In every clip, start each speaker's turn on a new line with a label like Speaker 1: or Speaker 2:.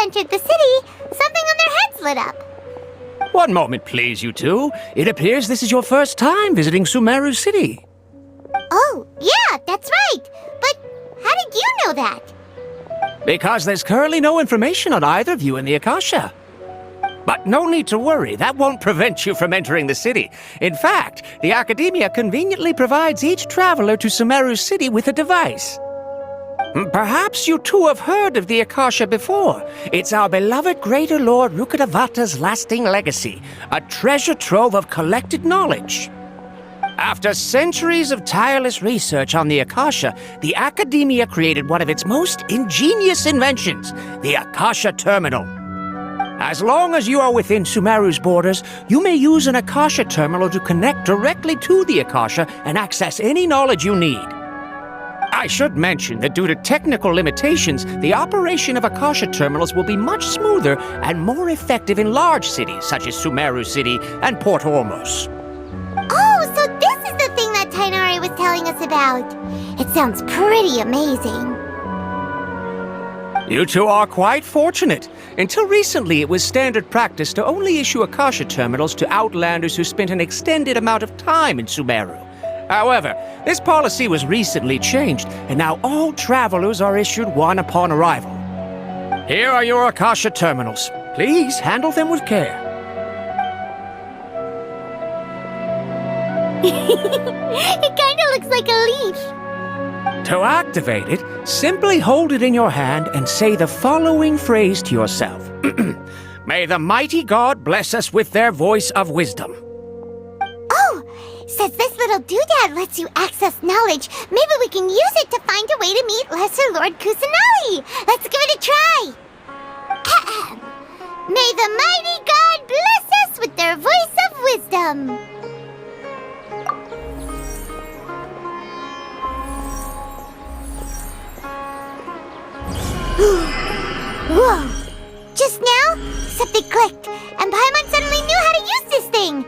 Speaker 1: entered the city, something on their heads lit up.
Speaker 2: One moment, please, you two. It appears this is your first time visiting Sumeru City.
Speaker 1: Oh, yeah, that's right. But how did you know that?
Speaker 2: Because there's currently no information on either of you in the Akasha. But no need to worry, that won't prevent you from entering the city. In fact, the Academia conveniently provides each traveler to Sumeru City with a device. Perhaps you two have heard of the Akasha before. It's our beloved Greater Lord Rukkhadevata's lasting legacy, a treasure trove of collected knowledge. After centuries of tireless research on the Akasha, the Academia created one of its most ingenious inventions, the Akasha Terminal. As long as you are within Sumeru's borders, you may use an Akasha Terminal to connect directly to the Akasha and access any knowledge you need. I should mention that due to technical limitations, the operation of Akasha Terminals will be much smoother and more effective in large cities such as Sumeru City and Port Ormos.
Speaker 1: Oh, so this is the thing that Tainari was telling us about. It sounds pretty amazing.
Speaker 2: You two are quite fortunate. Until recently, it was standard practice to only issue Akasha Terminals to outlanders who spent an extended amount of time in Sumeru. However, this policy was recently changed, and now all travelers are issued one upon arrival. Here are your Akasha Terminals. Please handle them with care.
Speaker 1: It kinda looks like a leaf.
Speaker 2: To activate it, simply hold it in your hand and say the following phrase to yourself. May the mighty God bless us with their voice of wisdom.
Speaker 1: Oh, since this little doodad lets you access knowledge, maybe we can use it to find a way to meet Lesser Lord Kusanali. Let's give it a try. May the mighty God bless us with their voice of wisdom. Whoa! Just now, something clicked, and Paimon suddenly knew how to use this thing.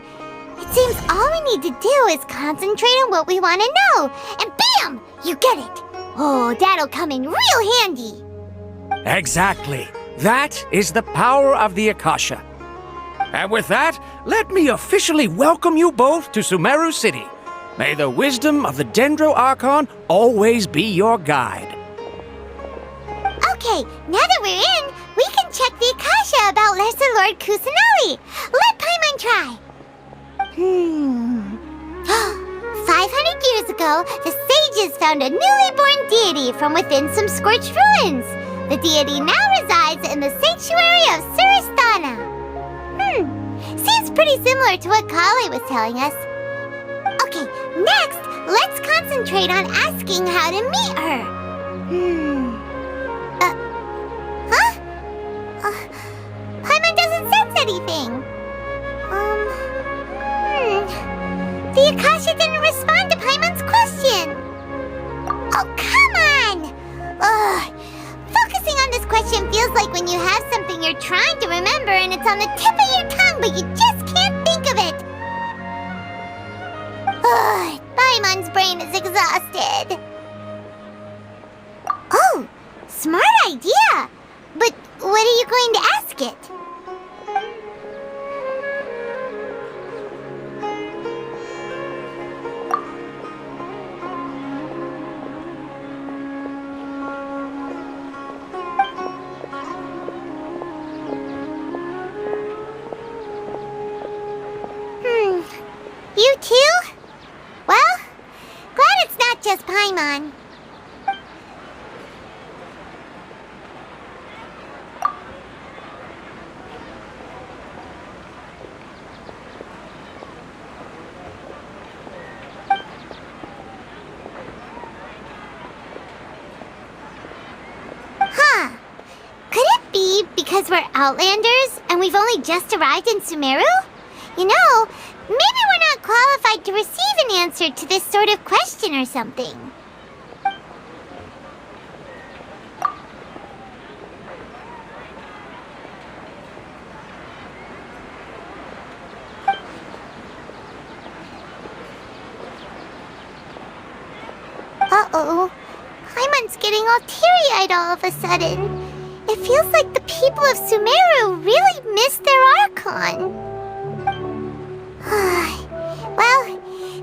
Speaker 1: It seems all we need to do is concentrate on what we want to know, and bam! You get it! Oh, that'll come in real handy.
Speaker 2: Exactly. That is the power of the Akasha. And with that, let me officially welcome you both to Sumeru City. May the wisdom of the Dendro Archon always be your guide.
Speaker 1: Okay, now that we're in, we can check the Akasha about Lesser Lord Kusanali. Let Paimon try. 500 years ago, the sages found a newly born deity from within some scorched ruins. The deity now resides in the sanctuary of Suristana. Seems pretty similar to what Kali was telling us. Okay, next, let's concentrate on asking how to meet her. Paimon doesn't sense anything. The Akasha didn't respond to Paimon's question. Oh, come on! Ugh. Focusing on this question feels like when you have something you're trying to remember and it's on the tip of your tongue, but you just can't think of it. Ugh. Paimon's brain is exhausted. Oh, smart idea! But what are you going to ask it? You too? Well, glad it's not just Paimon. Could it be because we're Outlanders and we've only just arrived in Sumeru? You know, maybe we're not qualified to receive an answer to this sort of question or something. Uh-oh. Paimon's getting all teary-eyed all of a sudden. It feels like the people of Sumeru really missed their archon. Well,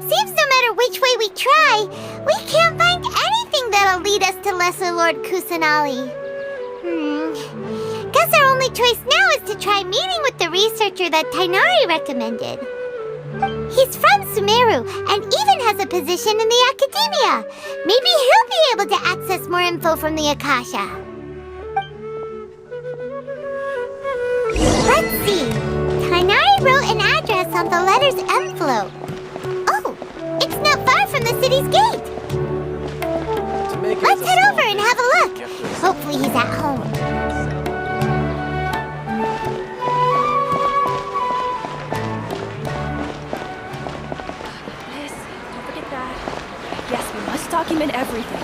Speaker 1: seems no matter which way we try, we can't find anything that'll lead us to Lesser Lord Kusanali. Guess our only choice now is to try meeting with the researcher that Tainari recommended. He's from Sumeru and even has a position in the academia. Maybe he'll be able to access more info from the Akasha. Let's see. Tainari wrote an address on the letter's envelope. Oh, it's not far from the city's gate. Let's head over and have a look. Hopefully he's at home.
Speaker 3: This, don't forget that. Yes, we must document everything.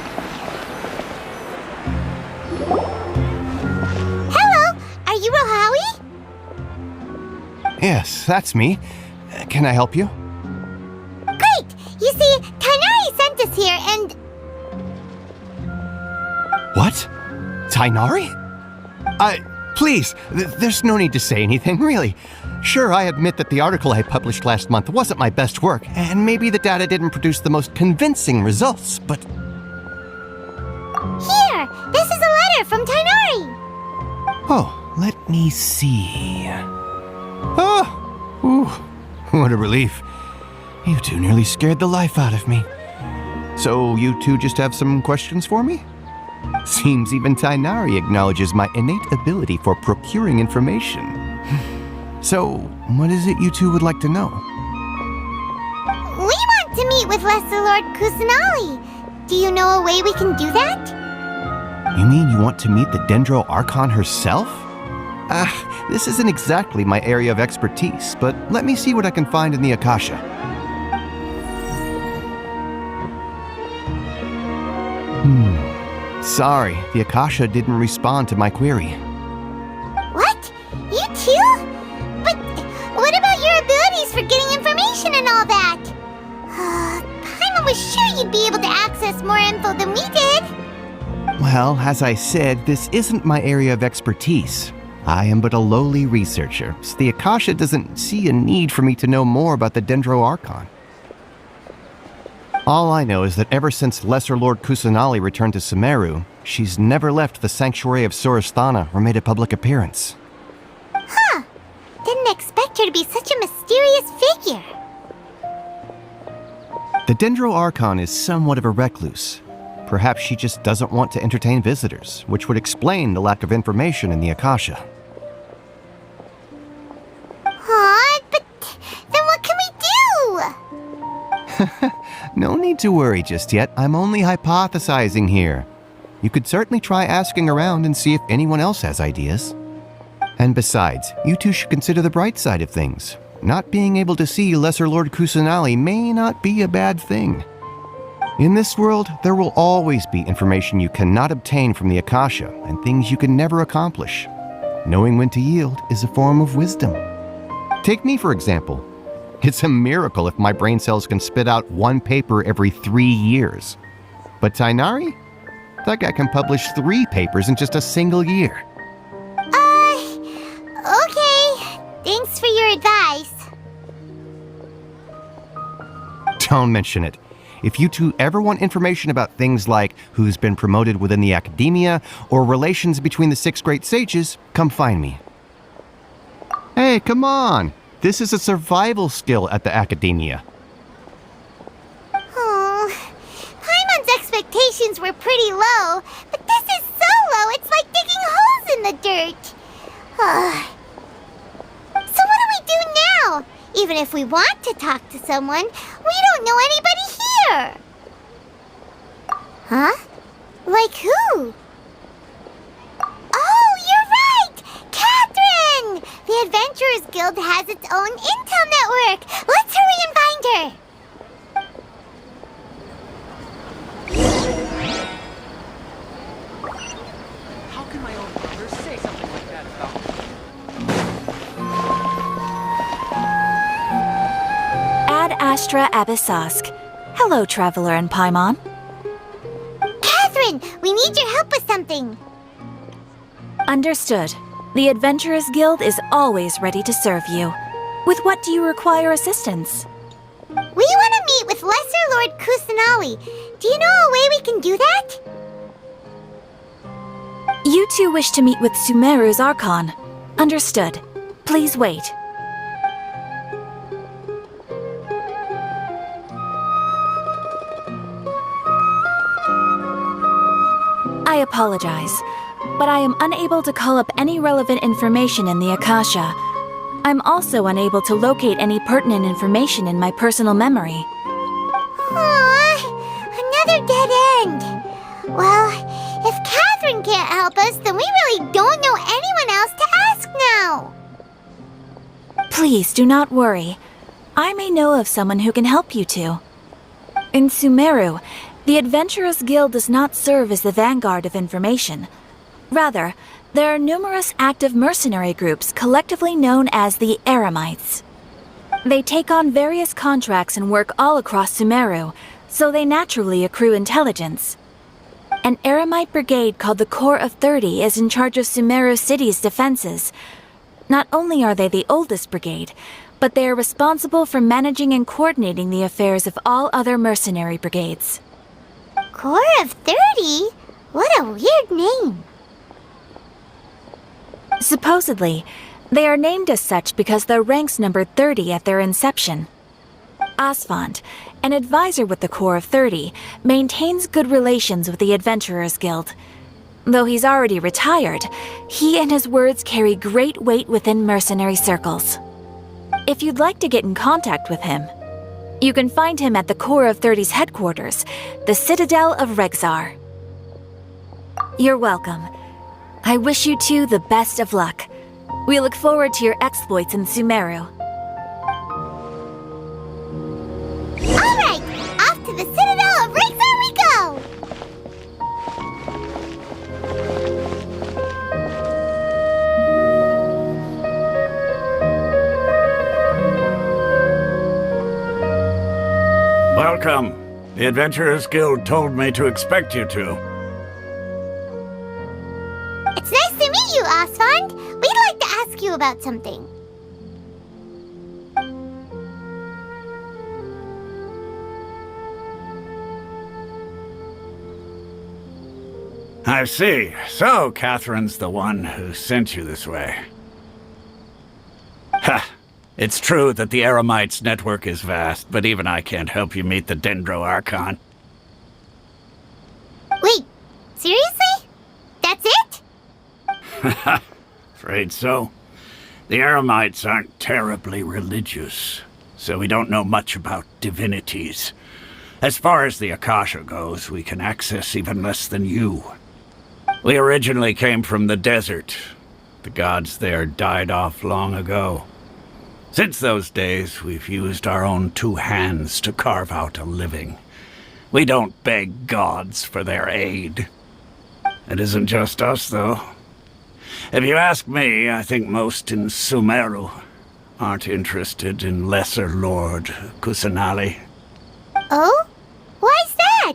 Speaker 1: Hello, are you Rohawi?
Speaker 4: Yes, that's me. Can I help you?
Speaker 1: Great! You see, Tainari sent us here and...
Speaker 4: What? Tainari? Please, there's no need to say anything, really. Sure, I admit that the article I published last month wasn't my best work, and maybe the data didn't produce the most convincing results, but...
Speaker 1: Here! This is a letter from Tainari!
Speaker 4: Oh, let me see... Oh! Ooh, what a relief. You two nearly scared the life out of me. So, you two just have some questions for me? Seems even Tainari acknowledges my innate ability for procuring information. So, what is it you two would like to know?
Speaker 1: We want to meet with Lesser Lord Kusanali. Do you know a way we can do that?
Speaker 4: You mean you want to meet the Dendro Archon herself? This isn't exactly my area of expertise, but let me see what I can find in the Akasha. Sorry, the Akasha didn't respond to my query.
Speaker 1: What? You too? But what about your abilities for getting information and all that? Paimon was sure you'd be able to access more info than we did.
Speaker 4: Well, as I said, this isn't my area of expertise. I am but a lowly researcher, so the Akasha doesn't see a need for me to know more about the Dendro Archon. All I know is that ever since Lesser Lord Kusanali returned to Sumeru, she's never left the Sanctuary of Surasthana or made a public appearance.
Speaker 1: Huh. Didn't expect her to be such a mysterious figure.
Speaker 4: The Dendro Archon is somewhat of a recluse. Perhaps she just doesn't want to entertain visitors, which would explain the lack of information in the Akasha.
Speaker 1: But then what can we do?
Speaker 4: No need to worry just yet. I'm only hypothesizing here. You could certainly try asking around and see if anyone else has ideas. And besides, you two should consider the bright side of things. Not being able to see Lesser Lord Kusanali may not be a bad thing. In this world, there will always be information you cannot obtain from the Akasha and things you can never accomplish. Knowing when to yield is a form of wisdom. Take me, for example. It's a miracle if my brain cells can spit out one paper every 3 years. But Tainari? That guy can publish 3 papers in just a single year.
Speaker 1: Okay. Thanks for your advice.
Speaker 4: Don't mention it. If you two ever want information about things like who's been promoted within the academia or relations between the 6 great sages, come find me. Hey, come on! This is a survival skill at the academia.
Speaker 1: Oh, Paimon's expectations were pretty low, but this is so low it's like digging holes in the dirt. So what do we do now? Even if we want to talk to someone, we don't know anybody here. Huh? Like who? Oh, you're right! Catherine! The Adventurers Guild has its own intel network. Let's hurry and find her.
Speaker 5: How can my own brother say something like that about me?
Speaker 3: Ad Astra Abyssask. Hello, Traveler and Paimon.
Speaker 1: Catherine, we need your help with something.
Speaker 3: Understood. The Adventurers Guild is always ready to serve you. With what do you require assistance?
Speaker 1: We want to meet with Lesser Lord Kusanali. Do you know a way we can do that?
Speaker 3: You two wish to meet with Sumeru's Archon. Understood. Please wait. I apologize, but I am unable to call up any relevant information in the Akasha. I'm also unable to locate any pertinent information in my personal memory.
Speaker 1: Aww, another dead end. Well, if Catherine can't help us, then we really don't know anyone else to ask now.
Speaker 3: Please do not worry. I may know of someone who can help you two. In Sumeru, the Adventurers Guild does not serve as the vanguard of information. Rather, there are numerous active mercenary groups collectively known as the Aramites. They take on various contracts and work all across Sumeru, so they naturally accrue intelligence. An Aramite brigade called the Corps of 30 is in charge of Sumeru City's defenses. Not only are they the oldest brigade, but they are responsible for managing and coordinating the affairs of all other mercenary brigades.
Speaker 1: Corps of 30? What a weird name.
Speaker 3: Supposedly, they are named as such because their ranks numbered 30 at their inception. Asfand, an advisor with the Corps of 30, maintains good relations with the Adventurers Guild. Though he's already retired, he and his words carry great weight within mercenary circles. If you'd like to get in contact with him, you can find him at the Corps of 30's headquarters, the Citadel of Rexar. You're welcome. I wish you two the best of luck. We look forward to your exploits in Sumeru.
Speaker 1: All right, off to the Citadel of Rexar we go!
Speaker 6: Welcome. The Adventurers Guild told me to expect you two.
Speaker 1: It's nice to meet you, Asfand. We'd like to ask you about something.
Speaker 6: I see. So, Catherine's the one who sent you this way. Ha! It's true that the Aramites' network is vast, but even I can't help you meet the Dendro Archon.
Speaker 1: Wait, seriously? That's it?
Speaker 6: Afraid so. The Aramites aren't terribly religious, so we don't know much about divinities. As far as the Akasha goes, we can access even less than you. We originally came from the desert. The gods there died off long ago. Since those days, we've used our own two hands to carve out a living. We don't beg gods for their aid. It isn't just us, though. If you ask me, I think most in Sumeru aren't interested in Lesser Lord Kusanali.
Speaker 1: Oh? Why's that?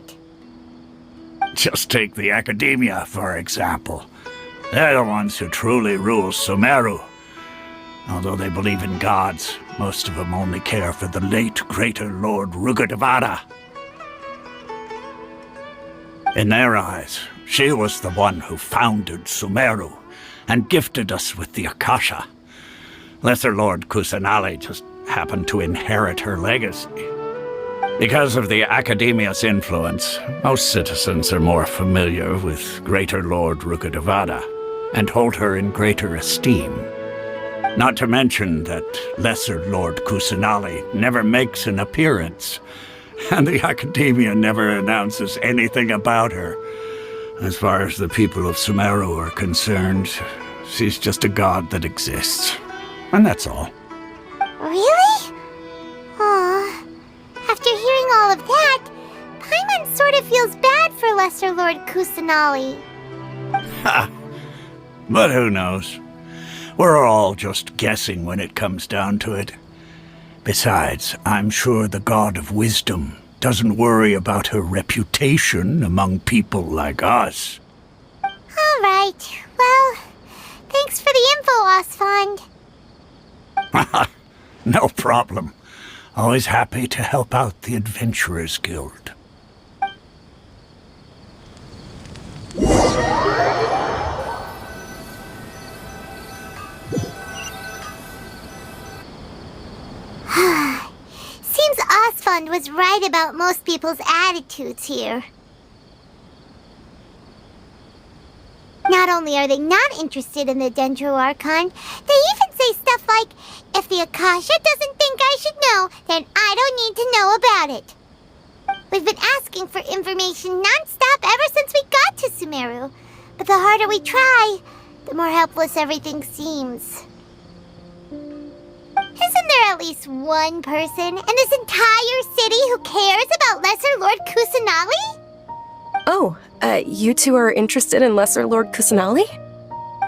Speaker 6: Just take the Academia, for example. They're the ones who truly rule Sumeru. Although they believe in gods, most of them only care for the late Greater Lord Rugudevada. In their eyes, she was the one who founded Sumeru and gifted us with the Akasha. Lesser Lord Kusanali just happened to inherit her legacy. Because of the Academia's influence, most citizens are more familiar with Greater Lord Rugudevada and hold her in greater esteem. Not to mention that Lesser Lord Kusanali never makes an appearance, and the Academia never announces anything about her. As far as the people of Sumeru are concerned, she's just a god that exists. And that's all.
Speaker 1: Really? Aw. After hearing all of that, Paimon sort of feels bad for Lesser Lord Kusanali.
Speaker 6: Ha! But who knows? We're all just guessing when it comes down to it. Besides, I'm sure the God of Wisdom doesn't worry about her reputation among people like us.
Speaker 1: All right. Well,
Speaker 6: problem. Always happy to help out the Adventurers Guild.
Speaker 1: Seems Osfund was right about most people's attitudes here. Not only are they not interested in the Dendro Archon, they even say stuff like, if the Akasha doesn't think I should know, then I don't need to know about it. We've been asking for information non-stop ever since we got to Sumeru. But the harder we try, the more helpless everything seems. Isn't there at least one person in this entire city who cares about Lesser Lord Kusanali?
Speaker 7: Oh, you two are interested in Lesser Lord Kusanali?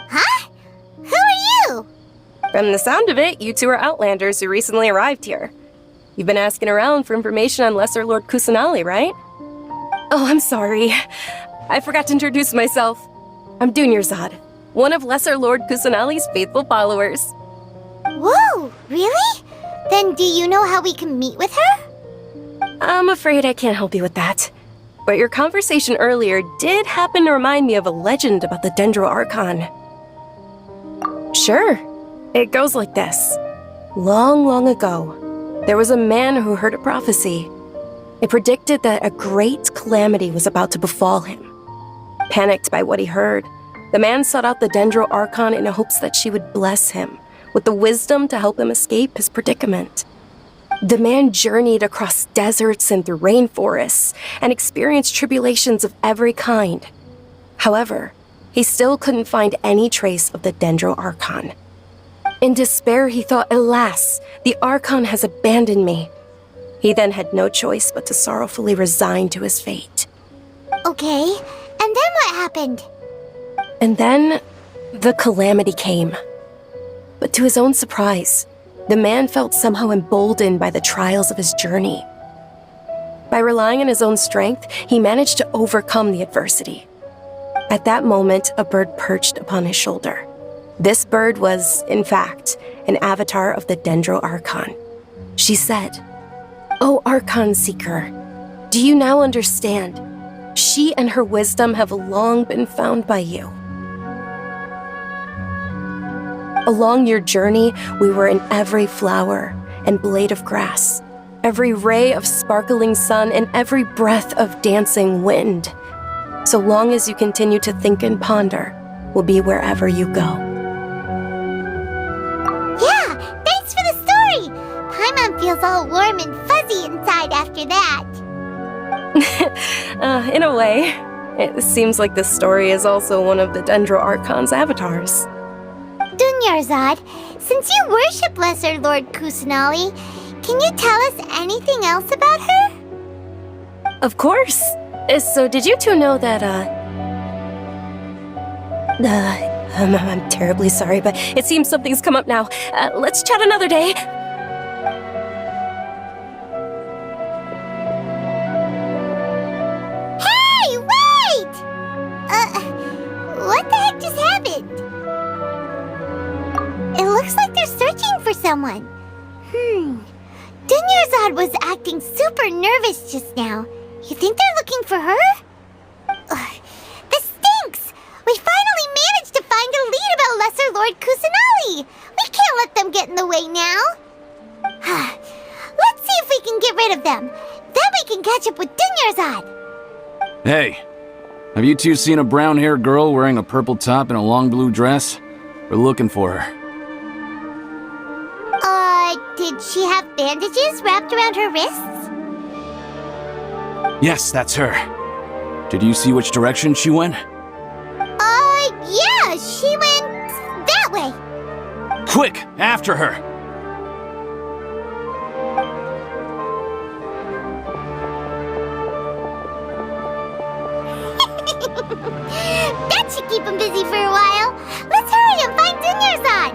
Speaker 1: Huh? Who are you?
Speaker 7: From the sound of it, you two are Outlanders who recently arrived here. You've been asking around for information on Lesser Lord Kusanali, right? Oh, I'm sorry. I forgot to introduce myself. I'm Dunyarzad, one of Lesser Lord Kusanali's faithful followers.
Speaker 1: Whoa, really? Then do you know how we can meet with her?
Speaker 7: I'm afraid I can't help you with that. But your conversation earlier did happen to remind me of a legend about the Dendro Archon. Sure. It goes like this. Long, long ago, there was a man who heard a prophecy. It predicted that a great calamity was about to befall him. Panicked by what he heard, the man sought out the Dendro Archon in hopes that she would bless him with the wisdom to help him escape his predicament. The man journeyed across deserts and through rainforests and experienced tribulations of every kind. However, he still couldn't find any trace of the Dendro Archon. In despair, he thought, alas, the Archon has abandoned me. He then had no choice but to sorrowfully resign to his fate.
Speaker 1: Okay, and then what happened?
Speaker 7: And then, the calamity came. But to his own surprise, the man felt somehow emboldened by the trials of his journey. By relying on his own strength, he managed to overcome the adversity. At that moment, a bird perched upon his shoulder. This bird was, in fact, an avatar of the Dendro Archon. She said, "O Archon Seeker, do you now understand? She and her wisdom have long been found by you. Along your journey, we were in every flower and blade of grass, every ray of sparkling sun, and every breath of dancing wind. So long as you continue to think and ponder, we'll be wherever you go."
Speaker 1: Yeah, thanks for the story! Paimon feels all warm and fuzzy inside after that.
Speaker 7: In a way, it seems like this story is also one of the Dendro Archon's avatars.
Speaker 1: Dunyarzad, since you worship Lesser Lord Kusanali, can you tell us anything else about her?
Speaker 7: Of course. So did you two know that, I'm terribly sorry, but it seems something's come up now. Let's chat another day.
Speaker 1: Hey, wait! What the heck just happened? It looks like they're searching for someone. Dunyarzad was acting super nervous just now. You think they're looking for her? This stinks! We finally managed to find a lead about Lesser Lord Kusanali! We can't let them get in the way now! Let's see if we can get rid of them. Then we can catch up with Dunyarzad!
Speaker 8: Hey, have you two seen a brown-haired girl wearing a purple top and a long blue dress? We're looking for her.
Speaker 1: Did she have bandages wrapped around her wrists?
Speaker 8: Yes, that's her. Did you see which direction she went?
Speaker 1: Yeah, she went that way.
Speaker 8: Quick, after her!
Speaker 1: That should keep him busy for a while. Let's hurry and find Dunyarzad.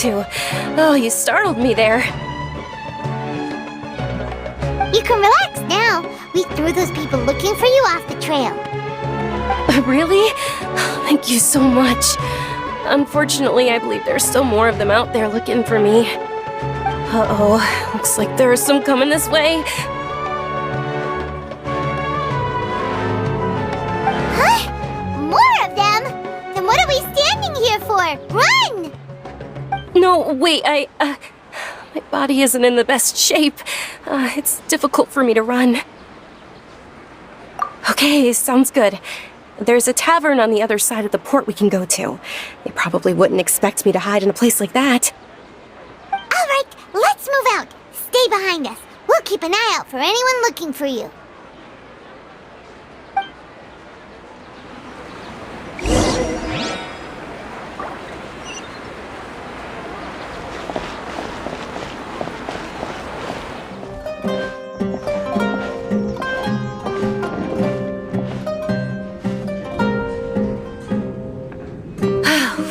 Speaker 7: to. Oh, you startled me there.
Speaker 1: You can relax now. We threw those people looking for you off the trail.
Speaker 7: Really? Thank you so much. Unfortunately, I believe there's still more of them out there looking for me. Uh-oh, looks like there are some coming this way.
Speaker 1: Huh? More of them? Then what are we standing here for? Run!
Speaker 7: No, wait, my body isn't in the best shape. It's difficult for me to run. Okay, sounds good. There's a tavern on the other side of the port we can go to. They probably wouldn't expect me to hide in a place like that.
Speaker 1: All right, let's move out. Stay behind us. We'll keep an eye out for anyone looking for you.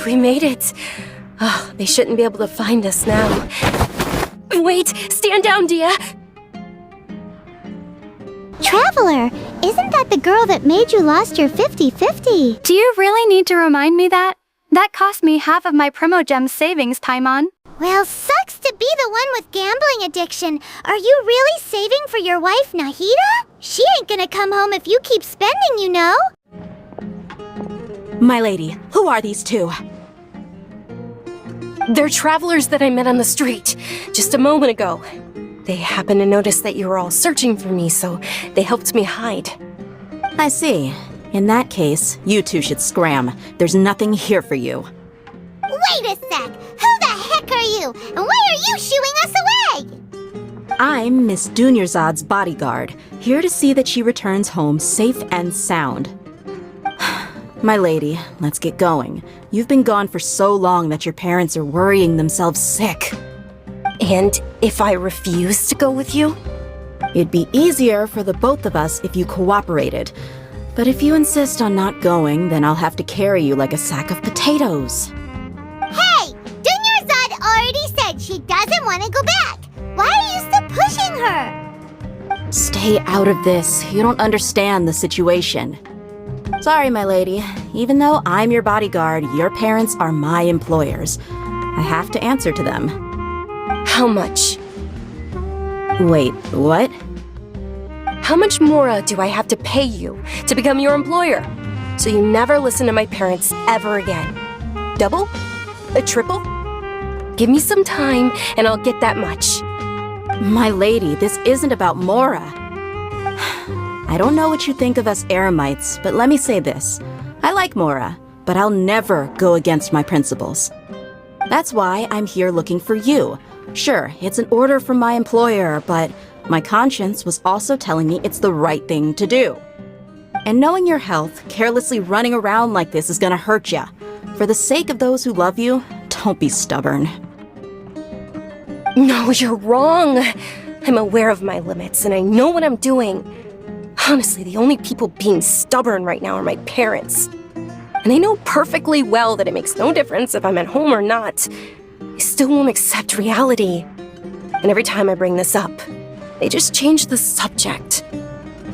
Speaker 7: We made it. Oh, they shouldn't be able to find us now. Wait, stand down, Dia.
Speaker 1: Traveler, isn't that the girl that made you lost your 50-50?
Speaker 9: Do you really need to remind me that? That cost me half of my Primogem savings, Paimon.
Speaker 1: Well, sucks to be the one with gambling addiction. Are you really saving for your wife, Nahida? She ain't gonna come home if you keep spending, you know.
Speaker 3: My lady, who are these two?
Speaker 7: They're travelers that I met on the street just a moment ago. They happened to notice that you were all searching for me, so they helped me hide.
Speaker 3: I see. In that case, you two should scram. There's nothing here for you.
Speaker 1: Wait a sec! Who the heck are you? And why are you shooing us away?
Speaker 3: I'm Miss Dunyarzad's bodyguard, here to see that she returns home safe and sound. My lady, let's get going. You've been gone for so long that your parents are worrying themselves sick.
Speaker 7: And if I refuse to go with you?
Speaker 3: It'd be easier for the both of us if you cooperated. But if you insist on not going, then I'll have to carry you like a sack of potatoes.
Speaker 1: Hey! Dunyarzad already said she doesn't want to go back. Why are you still pushing her?
Speaker 3: Stay out of this. You don't understand the situation. Sorry, my lady. Even though I'm your bodyguard, your parents are my employers. I have to answer to them.
Speaker 7: How much?
Speaker 3: Wait, what?
Speaker 7: How much more do I have to pay you to become your employer? So you never listen to my parents ever again. Double? A triple? Give me some time and I'll get that much.
Speaker 3: My lady, this isn't about Mora. I don't know what you think of us Eremites, but let me say this. I like Mora, but I'll never go against my principles. That's why I'm here looking for you. Sure, it's an order from my employer, but my conscience was also telling me it's the right thing to do. And knowing your health, carelessly running around like this is gonna hurt ya. For the sake of those who love you, don't be stubborn.
Speaker 7: No, you're wrong. I'm aware of my limits and I know what I'm doing. Honestly, the only people being stubborn right now are my parents. And they know perfectly well that it makes no difference if I'm at home or not. They still won't accept reality. And every time I bring this up, they just change the subject.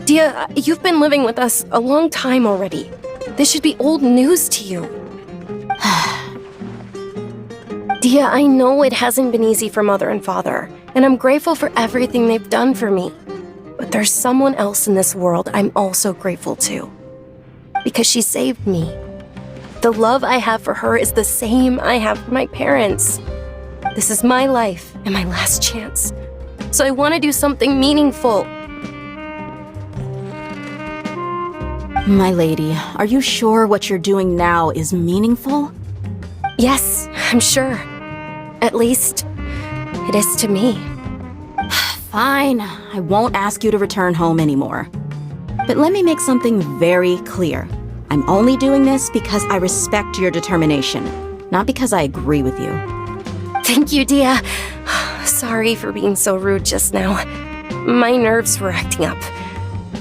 Speaker 7: Dia, you've been living with us a long time already. This should be old news to you. Dia, I know it hasn't been easy for Mother and Father, and I'm grateful for everything they've done for me. But there's someone else in this world I'm also grateful to. Because she saved me. The love I have for her is the same I have for my parents. This is my life and my last chance. So I want to do something meaningful.
Speaker 3: My lady, are you sure what you're doing now is meaningful?
Speaker 7: Yes, I'm sure. At least, it is to me.
Speaker 3: Fine, I won't ask you to return home anymore. But let me make something very clear. I'm only doing this because I respect your determination, not because I agree with you.
Speaker 7: Thank you, Dia. Sorry for being so rude just now. My nerves were acting up.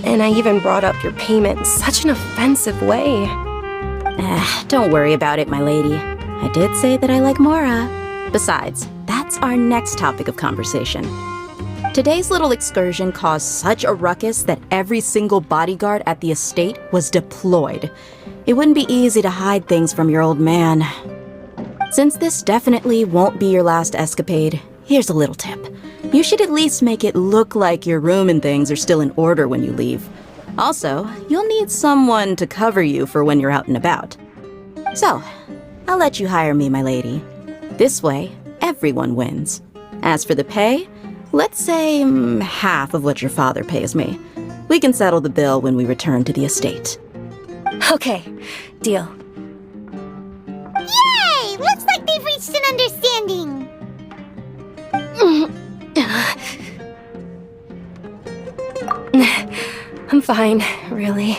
Speaker 7: And I even brought up your payment in such an offensive way.
Speaker 3: Don't worry about it, my lady. I did say that I like Mora.
Speaker 10: Besides, that's our next topic of conversation. Today's little excursion caused such a ruckus that every single bodyguard at the estate was deployed. It wouldn't be easy to hide things from your old man. Since this definitely won't be your last escapade, here's a little tip. You should at least make it look like your room and things are still in order when you leave. Also, you'll need someone to cover you for when you're out and about. So, I'll let you hire me, my lady. This way, everyone wins. As for the pay, let's say half of what your father pays me. We can settle the bill when we return to the estate.
Speaker 7: Okay, deal.
Speaker 1: Yay! Looks like they've reached an understanding.
Speaker 7: I'm fine, really.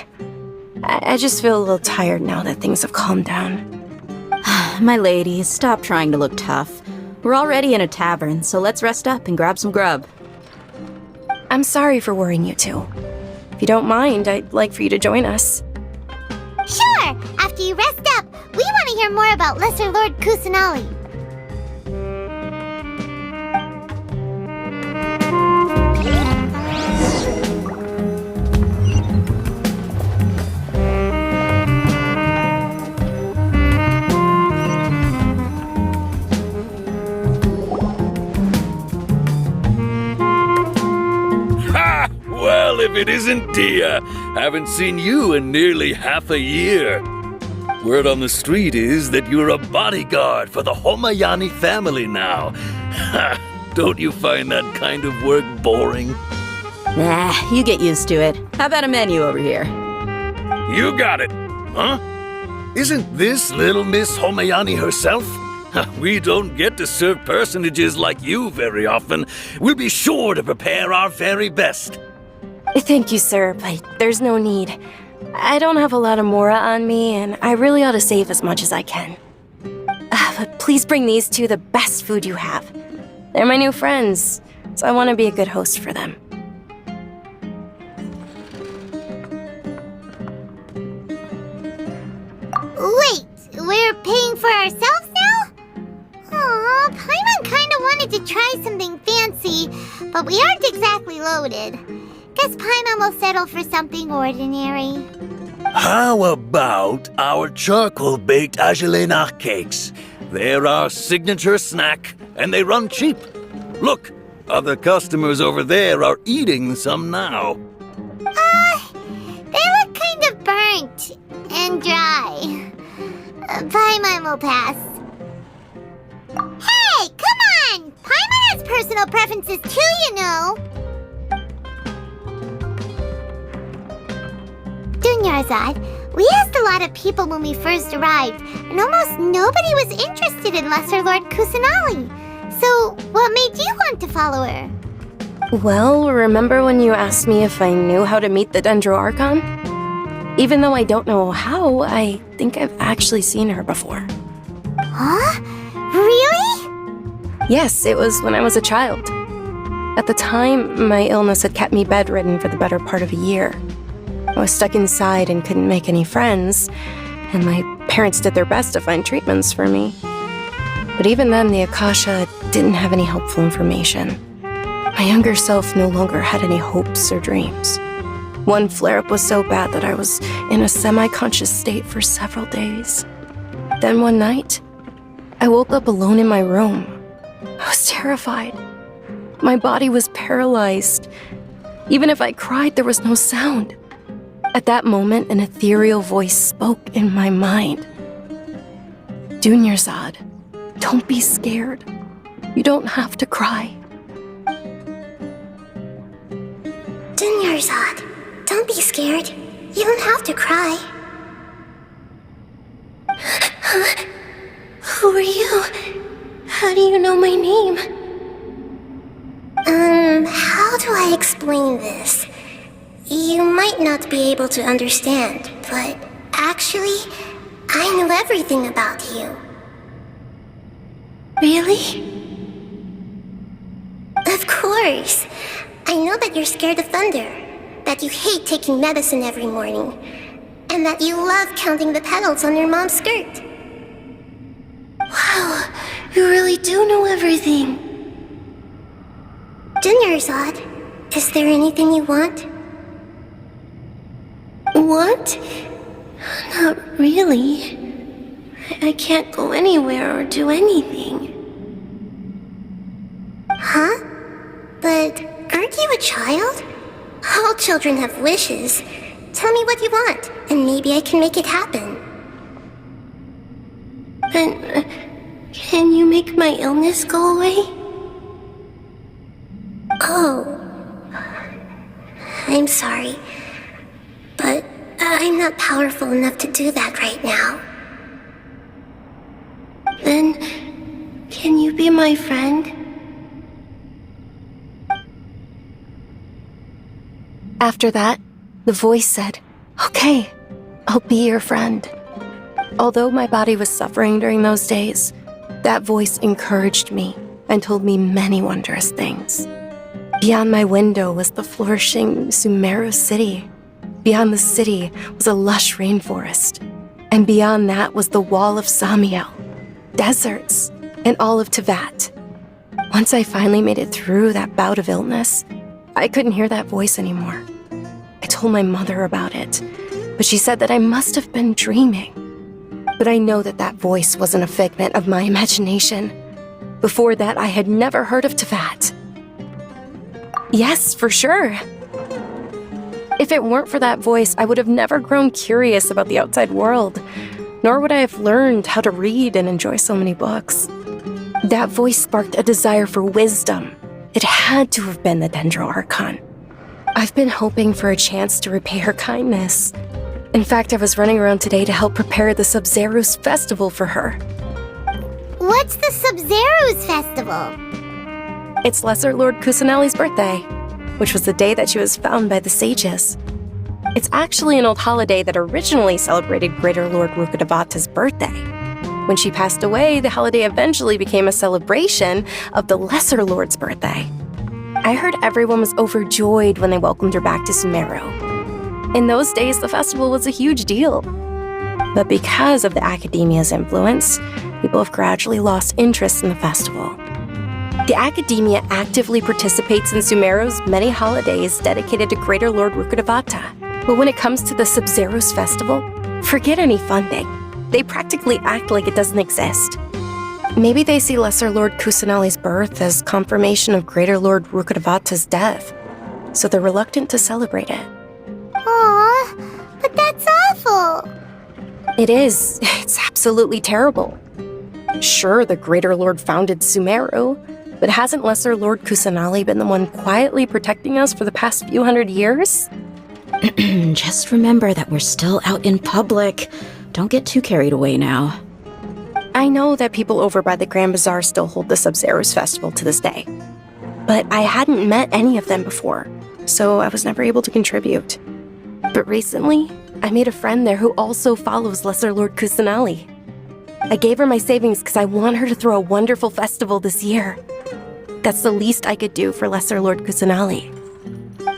Speaker 7: I just feel a little tired now that things have calmed down.
Speaker 10: My lady, stop trying to look tough. We're already in a tavern, so let's rest up and grab some grub.
Speaker 7: I'm sorry for worrying you two. If you don't mind, I'd like for you to join us.
Speaker 1: Sure! After you rest up, we want to hear more about Lesser Lord Kusanali.
Speaker 11: Well, if it isn't Dia, haven't seen you in nearly half a year. Word on the street is that you're a bodyguard for the Homayani family now. Don't you find that kind of work boring?
Speaker 10: Nah, you get used to it. How about a menu over here?
Speaker 11: You got it, huh? Isn't this little Miss Homayani herself? We don't get to serve personages like you very often. We'll be sure to prepare our very best.
Speaker 7: Thank you, sir, but there's no need. I don't have a lot of Mora on me, and I really ought to save as much as I can. But please bring these two the best food you have. They're my new friends, so I want to be a good host for them.
Speaker 1: Wait, we're paying for ourselves now? Aw, Paimon kinda wanted to try something fancy, but we aren't exactly loaded. Guess Paimon will settle for something ordinary.
Speaker 11: How about our charcoal-baked Agelenach cakes? They're our signature snack, and they run cheap. Look, other customers over there are eating some now.
Speaker 1: They look kind of burnt and dry. Paimon will pass. Hey, come on! Paimon has personal preferences too, you know. Dunyarzad, we asked a lot of people when we first arrived, and almost nobody was interested in Lesser Lord Kusanali. So, what made you want to follow her?
Speaker 7: Well, remember when you asked me if I knew how to meet the dendro archon? Even though I don't know how, I think I've actually seen her before.
Speaker 1: Huh? Really?
Speaker 7: Yes, it was when I was a child. At the time, my illness had kept me bedridden for the better part of a year. I was stuck inside and couldn't make any friends, and my parents did their best to find treatments for me. But even then, the Akasha didn't have any helpful information. My younger self no longer had any hopes or dreams. One flare-up was so bad that I was in a semi-conscious state for several days. Then one night, I woke up alone in my room. I was terrified. My body was paralyzed. Even if I cried, there was no sound. At that moment, an ethereal voice spoke in my mind. Dunyarzad, don't be scared. You don't have to cry.
Speaker 1: Dunyarzad, don't be scared. You don't have to cry. Who are you? How do you know my name? How do I explain this? You might not be able to understand, but actually, I know everything about you. Really? Of course. I know that you're scared of thunder, that you hate taking medicine every morning, and that you love counting the petals on your mom's skirt. Wow, You really do know everything. Dunyarzad, is there anything you want? Want? Not really. I can't go anywhere or do anything. Huh? But aren't you a child? All children have wishes. Tell me what you want, and maybe I can make it happen. But can you make my illness go away? Oh. I'm sorry. But I'm not powerful enough to do that right now. Then, can you be my friend?
Speaker 7: After that, the voice said, "Okay, I'll be your friend." Although my body was suffering during those days, that voice encouraged me and told me many wondrous things. Beyond my window was the flourishing Sumeru city. Beyond the city was a lush rainforest. And beyond that was the wall of Samiel, deserts, and all of Tevat. Once I finally made it through that bout of illness, I couldn't hear that voice anymore. I told my mother about it, but she said that I must have been dreaming. But I know that that voice wasn't a figment of my imagination. Before that, I had never heard of Tevat. Yes, for sure. If it weren't for that voice, I would have never grown curious about the outside world, nor would I have learned how to read and enjoy so many books. That voice sparked a desire for wisdom. It had to have been the Dendro Archon. I've been hoping for a chance to repay her kindness. In fact, I was running around today to help prepare the Sub-Zero's festival for her.
Speaker 1: What's the Sub-Zero's festival?
Speaker 7: It's Lesser Lord Kusanali's birthday, which was the day that she was found by the sages. It's actually an old holiday that originally celebrated Greater Lord Rukkhadevata's birthday. When she passed away, the holiday eventually became a celebration of the Lesser Lord's birthday. I heard everyone was overjoyed when they welcomed her back to Sumeru. In those days, the festival was a huge deal. But because of the Academia's influence, people have gradually lost interest in the festival. The Academia actively participates in Sumeru's many holidays dedicated to Greater Lord Rukkhadevata. But when it comes to the Sub-Zero's festival, forget any funding. They practically act like it doesn't exist. Maybe they see Lesser Lord Kusanali's birth as confirmation of Greater Lord Rukkhadevata's death, so they're reluctant to celebrate it.
Speaker 1: Aw, but that's awful.
Speaker 7: It is. It's absolutely terrible. Sure, the Greater Lord founded Sumeru, but hasn't Lesser Lord Kusanali been the one quietly protecting us for the past few hundred years?
Speaker 10: Just remember that we're still out in public. Don't get too carried away now.
Speaker 7: I know that people over by the Grand Bazaar still hold the Sub-Zero's festival to this day. But I hadn't met any of them before, so I was never able to contribute. But recently, I made a friend there who also follows Lesser Lord Kusanali. I gave her my savings because I want her to throw a wonderful festival this year. That's the least I could do for Lesser Lord Kusanali.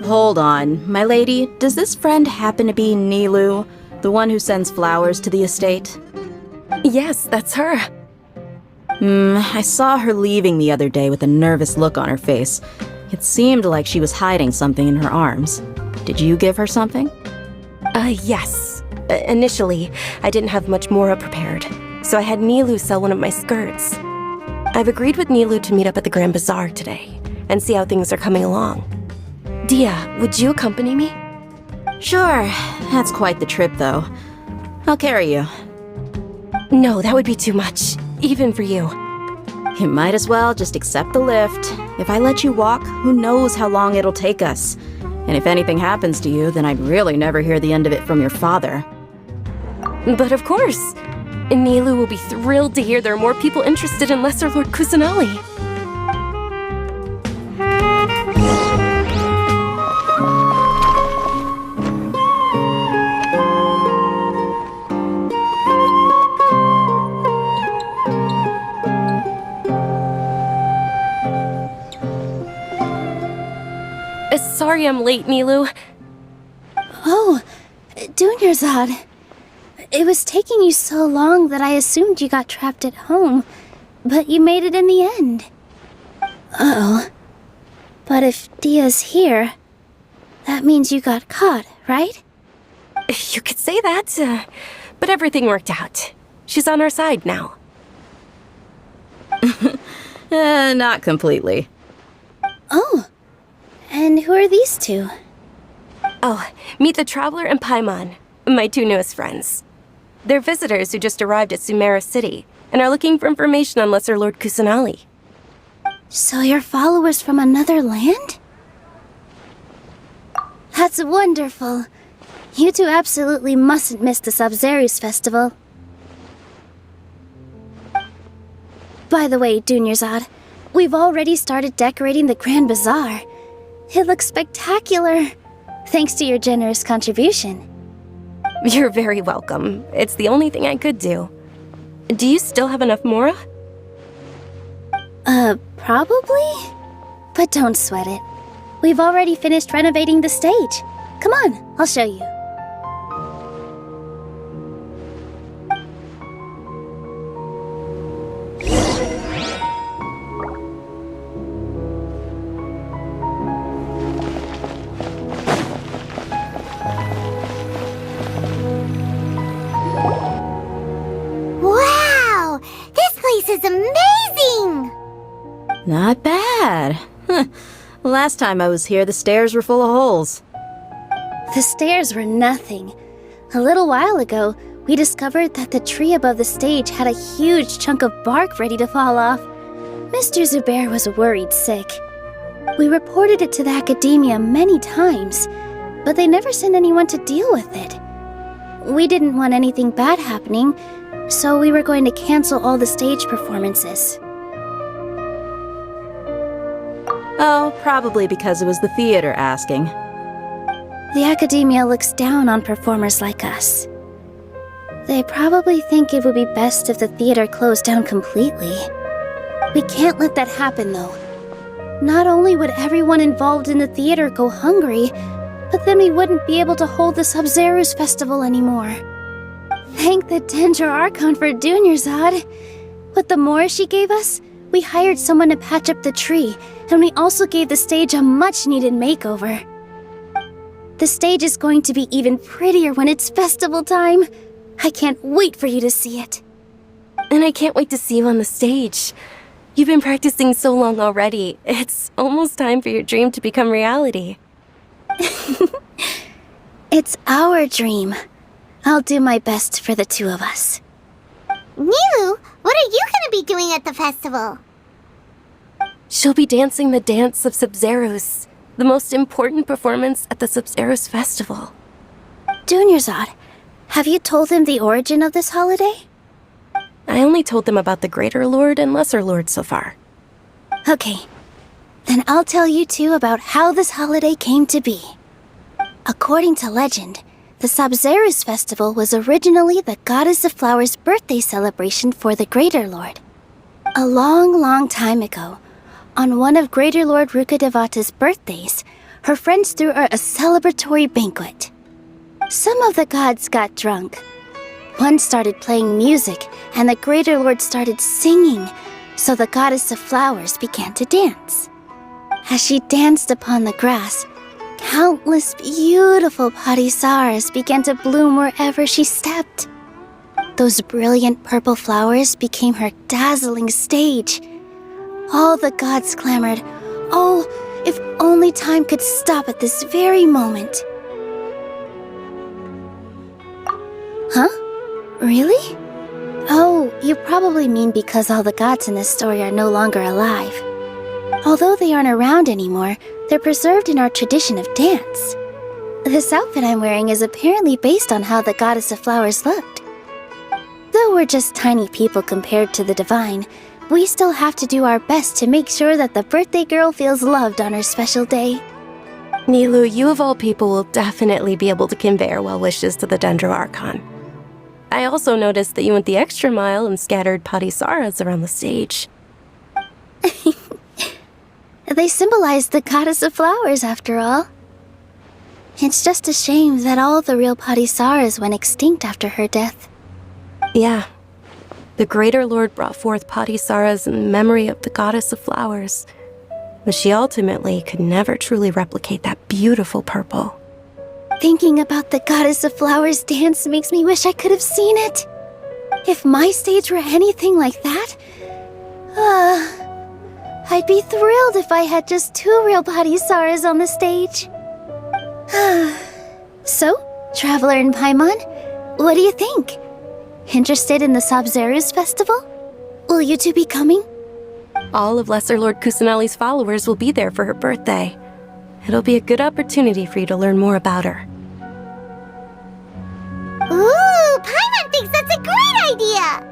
Speaker 10: Hold on, my lady. Does this friend happen to be Nilu, the one who sends flowers to the estate?
Speaker 7: Yes, that's her.
Speaker 10: I saw her leaving the other day with a nervous look on her face. It seemed like she was hiding something in her arms. Did you give her something?
Speaker 7: Yes. Initially, I didn't have much more prepared, so I had Nilu sell one of my skirts. I've agreed with Nilu to meet up at the Grand Bazaar today and see how things are coming along. Dia, would you accompany me?
Speaker 10: Sure. That's quite the trip, though. I'll carry you.
Speaker 7: No, that would be too much, even for you.
Speaker 10: You might as well just accept the lift. If I let you walk, who knows how long it'll take us. And if anything happens to you, then I'd really never hear the end of it from your father.
Speaker 7: But of course! Nilu will be thrilled to hear there are more people interested in Lesser Lord Kusanali. Sorry I'm late, Nilu.
Speaker 12: Oh, Dunyarzad. It was taking you so long that I assumed you got trapped at home. But you made it in the end. Uh-oh. But if Dia's here, that means you got caught, right?
Speaker 7: You could say that, but everything worked out. She's on our side now.
Speaker 10: Not completely.
Speaker 12: Oh. And who are these two?
Speaker 7: Oh, meet the Traveler and Paimon, my two newest friends. They're visitors who just arrived at Sumeru City and are looking for information on Lesser Lord Kusanali.
Speaker 12: So you're followers from another land? That's wonderful. You two absolutely mustn't miss the Sabzeruz festival. By the way, Dunyarzad, we've already started decorating the Grand Bazaar. It looks spectacular, thanks to your generous contribution.
Speaker 7: You're very welcome. It's the only thing I could do. Do you still have enough Mora?
Speaker 12: Probably? But don't sweat it. We've already finished renovating the stage. Come on, I'll show you.
Speaker 1: Wow! This place is amazing!
Speaker 10: Not bad. Last time I was here, the stairs were full of holes.
Speaker 12: The stairs were nothing. A little while ago, we discovered that the tree above the stage had a huge chunk of bark ready to fall off. Mr. Zubair was worried sick. We reported it to the academia many times, but they never sent anyone to deal with it. We didn't want anything bad happening, so we were going to cancel all the stage performances.
Speaker 10: Oh, probably because it was the theater asking.
Speaker 12: The academia looks down on performers like us. They probably think it would be best if the theater closed down completely. We can't let that happen, though. Not only would everyone involved in the theater go hungry, but then we wouldn't be able to hold the Sabzeruz festival anymore. Thank the dendro archon for Dunyarzad. With the Mora she gave us, we hired someone to patch up the tree, and we also gave the stage a much-needed makeover. The stage is going to be even prettier when it's festival time. I can't wait for you to see it.
Speaker 7: And I can't wait to see you on the stage. You've been practicing so long already. It's almost time for your dream to become reality.
Speaker 12: It's our dream. I'll do my best for the two of us.
Speaker 1: Nilu, what are you gonna be doing at the festival?
Speaker 7: She'll be dancing the dance of Sabzeruz, the most important performance at the Sabzeruz festival.
Speaker 12: Dunyarzad, have you told them the origin of this holiday?
Speaker 7: I only told them about the Greater Lord and Lesser Lord so far.
Speaker 12: Okay, then I'll tell you two about how this holiday came to be. According to legend, the Sabzeruz festival was originally the Goddess of Flowers' birthday celebration for the Greater Lord. A long, long time ago, on one of Greater Lord Rukkhadevata's birthdays, her friends threw her a celebratory banquet. Some of the gods got drunk. One started playing music, and the Greater Lord started singing, so the Goddess of Flowers began to dance. As she danced upon the grass, countless beautiful parisaras began to bloom wherever she stepped. Those brilliant purple flowers became her dazzling stage. All the gods clamored, "Oh, if only time could stop at this very moment." Huh? Really? Oh, you probably mean because all the gods in this story are no longer alive. Although they aren't around anymore, they're preserved in our tradition of dance. This outfit I'm wearing is apparently based on how the Goddess of Flowers looked. Though we're just tiny people compared to the divine, we still have to do our best to make sure that the birthday girl feels loved on her special day.
Speaker 7: Nilu, you of all people will definitely be able to convey our well wishes to the Dendro Archon. I also noticed that you went the extra mile and scattered parisaras around the stage.
Speaker 12: They symbolize the Goddess of Flowers, after all. It's just a shame that all the real parisaras went extinct after her death.
Speaker 7: Yeah, The Greater Lord brought forth Patisaras in memory of the goddess of flowers, but she ultimately could never truly replicate that beautiful purple.
Speaker 12: Thinking about the Goddess of Flowers dance makes me wish I could have seen it. If my stage were anything like that, I'd be thrilled if I had just 2 real Patisaras on the stage. So, Traveler and Paimon, what do you think? Interested in the Sabzeruz festival? Will you two be coming?
Speaker 7: All of Lesser Lord Kusanali's followers will be there for her birthday. It'll be a good opportunity for you to learn more about her.
Speaker 1: Ooh, Paimon thinks that's a great idea!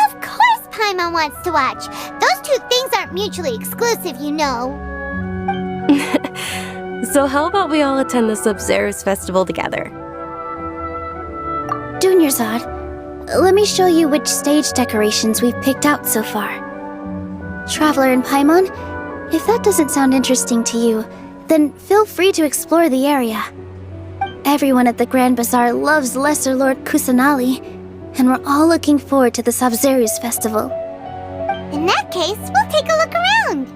Speaker 1: Of course Paimon wants to watch. Those 2 things aren't mutually exclusive, you know.
Speaker 7: So how about we all attend the Sabzeruz festival together?
Speaker 12: Dunyarzad, let me show you which stage decorations we've picked out so far. Traveler and Paimon, if that doesn't sound interesting to you, then feel free to explore the area. Everyone at the Grand Bazaar loves Lesser Lord Kusanali, and we're all looking forward to the Sabzeruz festival.
Speaker 1: In that case, we'll take a look around.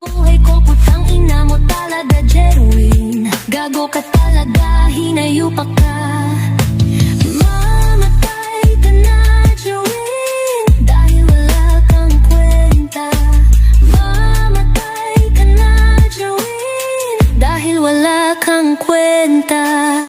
Speaker 13: Buhay ko putang ina mo talaga genuine. Gago ka talaga, hinayo pa ka.